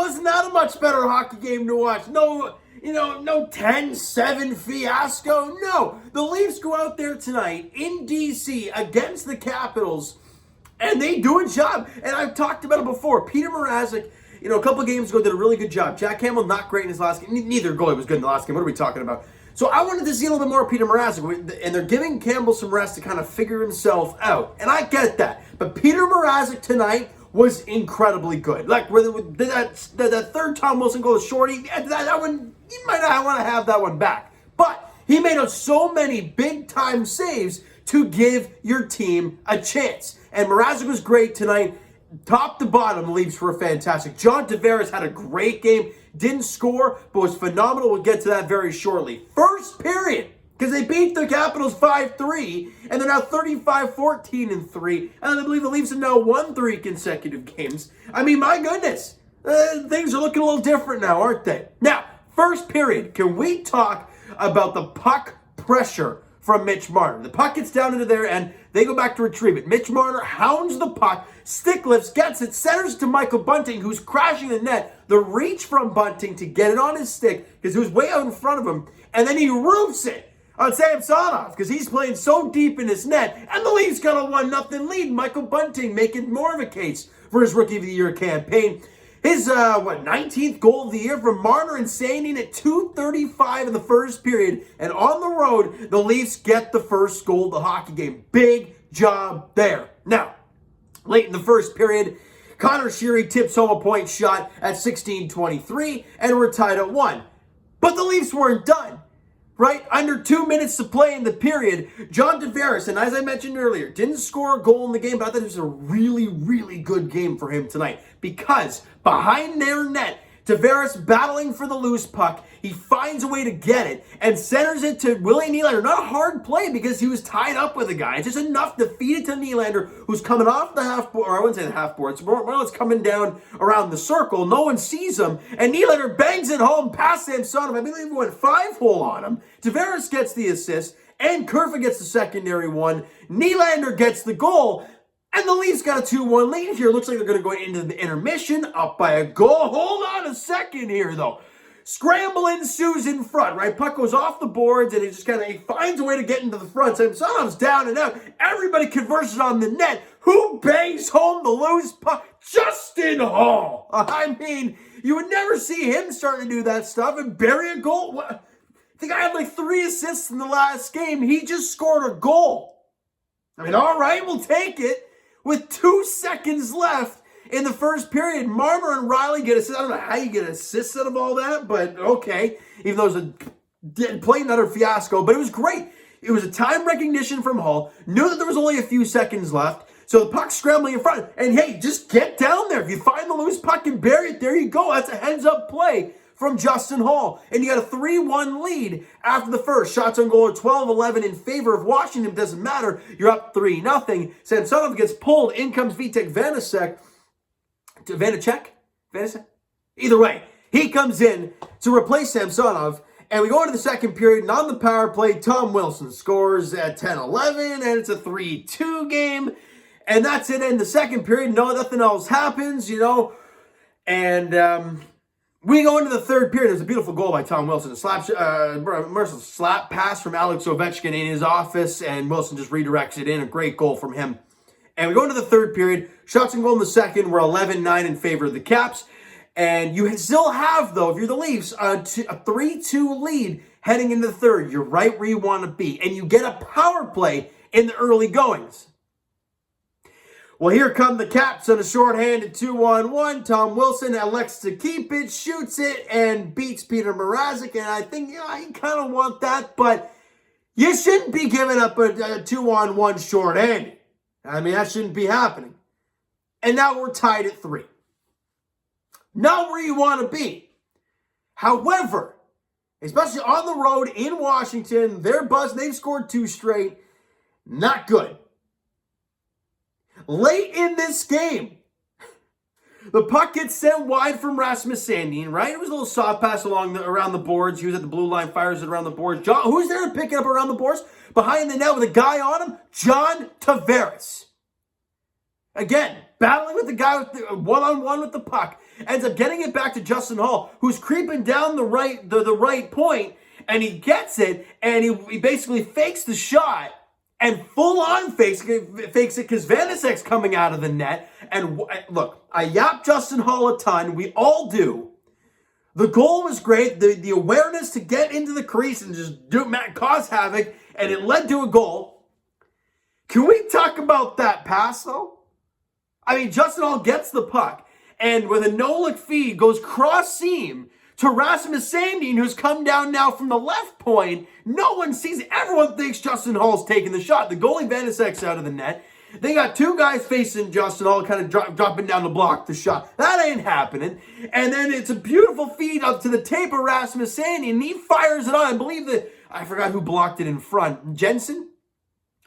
wasn't that a much better hockey game to watch? No, no 10-7 fiasco. No, the Leafs go out there tonight in D.C. against the Capitals, and they do a job. And I've talked about it before. Peter Mrazek, a couple of games ago, did a really good job. Jack Campbell, not great in his last game. Neither goalie was good in the last game. What are we talking about? So I wanted to see a little bit more of Peter Mrazek, and they're giving Campbell some rest to kind of figure himself out. And I get that. But Peter Mrazek tonight was incredibly good. Like, that third Tom Wilson goal, shorty, that one, you might not want to have that one back. But he made so many big-time saves to give your team a chance. And Mrazek was great tonight. Top to bottom, the Leafs were fantastic. John Tavares had a great game. Didn't score, but was phenomenal. We'll get to that very shortly. First period, because they beat the Capitals 5-3, and they're now 35-14-3. And I believe the Leafs have now won 3 consecutive games. I mean, my goodness. Things are looking a little different now, aren't they? Now, first period, can we talk about the puck pressure from Mitch Marner? The puck gets down into their end. They go back to retrieve it. Mitch Marner hounds the puck, stick lifts, gets it, centers to Michael Bunting, who's crashing the net. The reach from Bunting to get it on his stick, because he was way out in front of him, and then he roofs it on Samsonov, because he's playing so deep in his net, and the Leafs got a 1-0 lead. Michael Bunting making more of a case for his Rookie of the Year campaign. His, 19th goal of the year from Marner and Sandin at 2:35 in the first period. And on the road, the Leafs get the first goal of the hockey game. Big job there. Now, late in the first period, Connor Sheary tips home a point shot at 16:23, and we're tied at 1. But the Leafs weren't done. Right? Under 2 minutes to play in the period, John Tavares, and as I mentioned earlier, didn't score a goal in the game, but I thought it was a really, really good game for him tonight. Because behind their net, Tavares battling for the loose puck, he finds a way to get it and centers it to Willie Nylander. Not a hard play because he was tied up with a guy. It's just enough to feed it to Nylander, who's coming off the half board, or I wouldn't say the half board. It's more or less coming down around the circle. No one sees him, and Nylander bangs it home past Samsonov. I believe he went 5-hole on him. Tavares gets the assist, and Kerfoot gets the secondary one. Nylander gets the goal. And the Leafs got a 2-1 lead here. Looks like they're going to go into the intermission, up by a goal. Hold on a second here, though. Scramble ensues in front, right? Puck goes off the boards, and he finds a way to get into the front. Samsonov's down and out. Everybody converses on the net. Who bangs home the loose puck? Justin Hall. I mean, you would never see him starting to do that stuff and bury a goal. The guy had like 3 assists in the last game. He just scored a goal. I mean, all right, we'll take it. With 2 seconds left in the first period, Marner and Riley get assists. I don't know how you get assists out of all that, but okay. Even though it was a plain utter fiasco, but it was great. It was a time recognition from Hull. Knew that there was only a few seconds left. So the puck's scrambling in front. And hey, just get down there. If you find the loose puck and bury it, there you go. That's a heads-up play from Justin Hall. And you got a 3-1 lead after the first. Shots on goal are 12-11 in favor of Washington. Doesn't matter. You're up 3-0. Samsonov gets pulled. In comes Vitek Vanacek? Either way, he comes in to replace Samsonov. And we go into the second period, and on the power play, Tom Wilson scores at 10-11, and it's a 3-2 game. And that's it in the second period. No, nothing else happens, And we go into the third period. There's a beautiful goal by Tom Wilson. A merciless slap pass from Alex Ovechkin in his office, and Wilson just redirects it in. A great goal from him. And we go into the third period. Shots and goal in the second. We're 11-9 in favor of the Caps. And you still have, though, if you're the Leafs, a 3-2 lead heading into the third. You're right where you want to be. And you get a power play in the early goings. Well, here come the Caps on a shorthanded 2-on-1. Tom Wilson elects to keep it, shoots it, and beats Peter Mrazek. And I think, you kind of want that, but you shouldn't be giving up a 2-on-1 shorthanded. I mean, that shouldn't be happening. And now we're tied at 3. Not where you want to be. However, especially on the road in Washington, they're buzzing. They've scored 2 straight. Not good. Late in this game, the puck gets sent wide from Rasmus Sandin, right? It was a little soft pass around the boards. He was at the blue line, fires it around the boards. Who's there to pick it up around the boards? Behind the net with a guy on him? John Tavares. Again, battling with the guy with the one-on-one with the puck. ends up getting it back to Justin Hall, who's creeping down the right point, and he gets it, and he basically fakes the shot, and full-on fakes it because Vanasek's coming out of the net. And look, I yap Justin Hall a ton. We all do. The goal was great. The awareness to get into the crease and just cause havoc, and it led to a goal. Can we talk about that pass, though? I mean, Justin Hall gets the puck, and with a no-look feed, goes cross-seam to Rasmus Sandin, who's come down now from the left point. No one sees it. Everyone thinks Justin Hall's taking the shot. The goalie Vanasek's out of the net. They got two guys facing Justin Hall, kind of dropping down to block the shot. That ain't happening. And then it's a beautiful feed up to the tape of Rasmus Sandin, and he fires it on. I believe I forgot who blocked it in front. Jensen?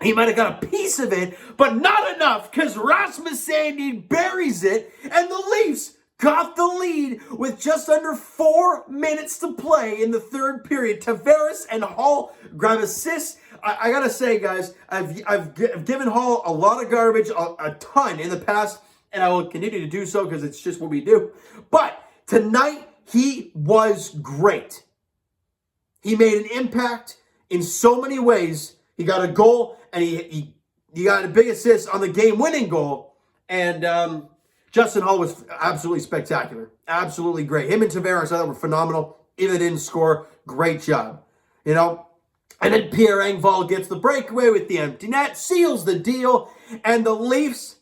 He might have got a piece of it, but not enough, because Rasmus Sandin buries it, and the Leafs got the lead with just under 4 minutes to play in the third period. Tavares and Hall grab assists. I gotta say, guys, I've given Hall a lot of garbage, a ton in the past, and I will continue to do so because it's just what we do. But tonight, he was great. He made an impact in so many ways. He got a goal, and he got a big assist on the game-winning goal. And Justin Hall was absolutely spectacular. Absolutely great. Him and Tavares, I thought, were phenomenal. Even if they didn't score, great job. You know? And then Pierre Engvall gets the breakaway with the empty net, seals the deal, and the Leafs,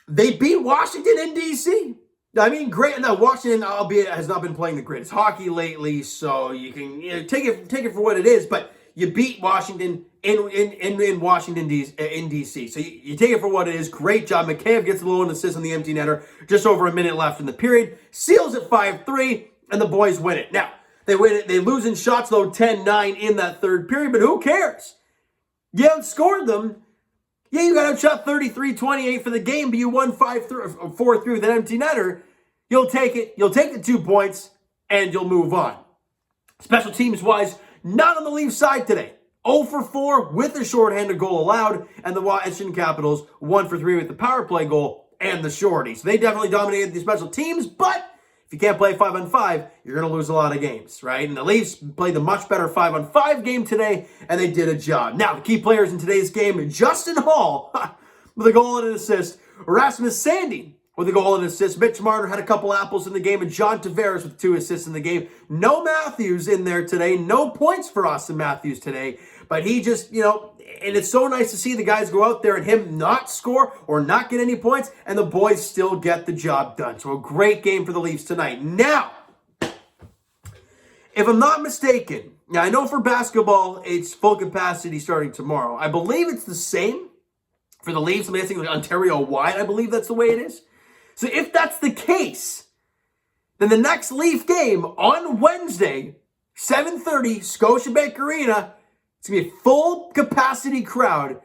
they beat Washington in D.C. I mean, great. Now, Washington, albeit, has not been playing the greatest hockey lately, so you can take it for what it is, but you beat Washington in Washington, in D.C. So you take it for what it is. Great job. McCabe gets a little assist on the empty netter. Just over a minute left in the period. Seals it 5-3, and the boys win it. Now, they win it. They lose in shots, though, 10-9 in that third period, but who cares? You outscored them. Yeah, you got outshot 33-28 for the game, but you won 4-3 with an empty netter. You'll take it. You'll take the 2 points, and you'll move on. Special teams-wise, not on the Leafs side today. 0 for 4 with a shorthanded goal allowed, and the Washington Capitals 1 for 3 with the power play goal and the shorty. So they definitely dominated the special teams, but if you can't play 5-on-5, you're going to lose a lot of games, right? And the Leafs played the much better 5-on-5 game today, and they did a job. Now, the key players in today's game, Justin Hall with a goal and an assist, Rasmus Sandin with a goal and an assist. Mitch Marner had a couple apples in the game, and John Tavares with 2 assists in the game. No Matthews in there today. No points for Austin Matthews today. But he just, and it's so nice to see the guys go out there and him not score or not get any points, and the boys still get the job done. So a great game for the Leafs tonight. Now, if I'm not mistaken, now I know for basketball, it's full capacity starting tomorrow. I believe it's the same for the Leafs. I mean, I think Ontario-wide, I believe that's the way it is. So if that's the case, then the next Leaf game on Wednesday, 7:30, Scotiabank Arena, it's going to be a full capacity crowd,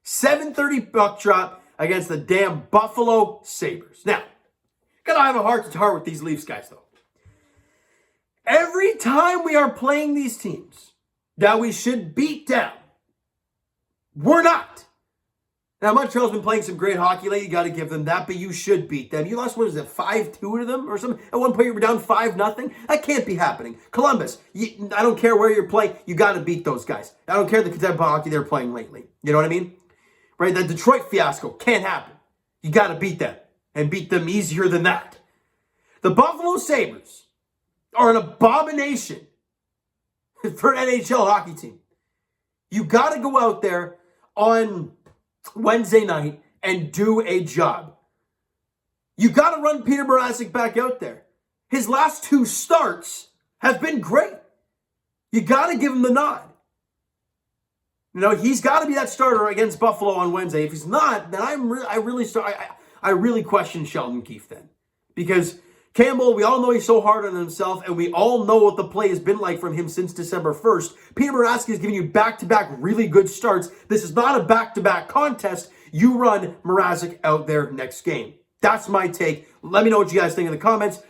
7:30 buck drop against the damn Buffalo Sabres. Now, got to have a heart-to-heart with these Leafs guys, though. Every time we are playing these teams that we should beat down, we're not. Now, Montreal's been playing some great hockey lately. You got to give them that, but you should beat them. You lost, 5-2 to them or something? At one point, you were down 5-0. That can't be happening. Columbus, I don't care where you're playing. You got to beat those guys. I don't care the type of hockey they're playing lately. You know what I mean? Right? The Detroit fiasco can't happen. You got to beat them, and beat them easier than that. The Buffalo Sabres are an abomination for an NHL hockey team. You got to go out there on Wednesday night and do a job. You got to run Peter Mrazek back out there. His last 2 starts have been great. You got to give him the nod. He's got to be that starter against Buffalo on Wednesday. If he's not, then I really question Sheldon Keefe then. Because Campbell, we all know he's so hard on himself, and we all know what the play has been like from him since December 1st. Peter Mrazek is giving you back-to-back really good starts. This is not a back-to-back contest. You run Mrazek out there next game. That's my take. Let me know what you guys think in the comments.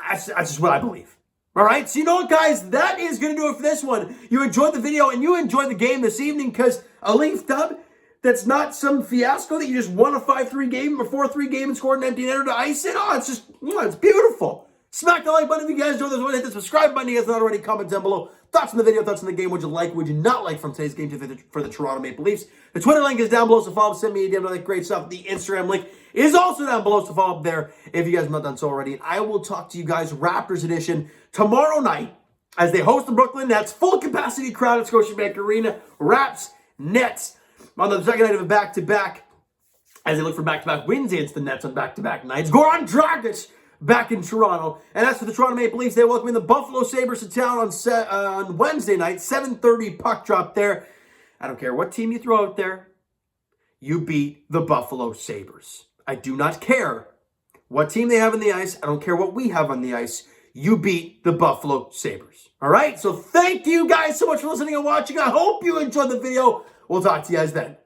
That's just what I believe. All right? So you know what, guys? That is going to do it for this one. You enjoyed the video, and you enjoyed the game this evening because a Leaf dub, that's not some fiasco that you just won a 5-3 game or 4-3 game and scored an empty netter to ice it. Oh, it's just, it's beautiful. Smack the like button if you guys enjoyed this one. Hit the subscribe button if you guys not already. Comment down below. Thoughts on the video, thoughts on the game. Would you like, would you not like from today's game for the Toronto Maple Leafs? The Twitter link is down below, so follow, send me a DM, all that great stuff. The Instagram link is also down below, so follow up there if you guys have not done so already. And I will talk to you guys Raptors edition tomorrow night as they host the Brooklyn Nets. Full capacity crowd at Scotiabank Arena. Raps, Nets on the second night of a back-to-back as they look for back-to-back wins against the Nets on back-to-back nights. Goran Dragic back in Toronto. And as for the Toronto Maple Leafs, they welcome in the Buffalo Sabres to town on Wednesday night. 7:30 puck drop there. I don't care what team you throw out there. You beat the Buffalo Sabres. I do not care what team they have on the ice. I don't care what we have on the ice. You beat the Buffalo Sabres. All right? So thank you guys so much for listening and watching. I hope you enjoyed the video. We'll talk to you guys then.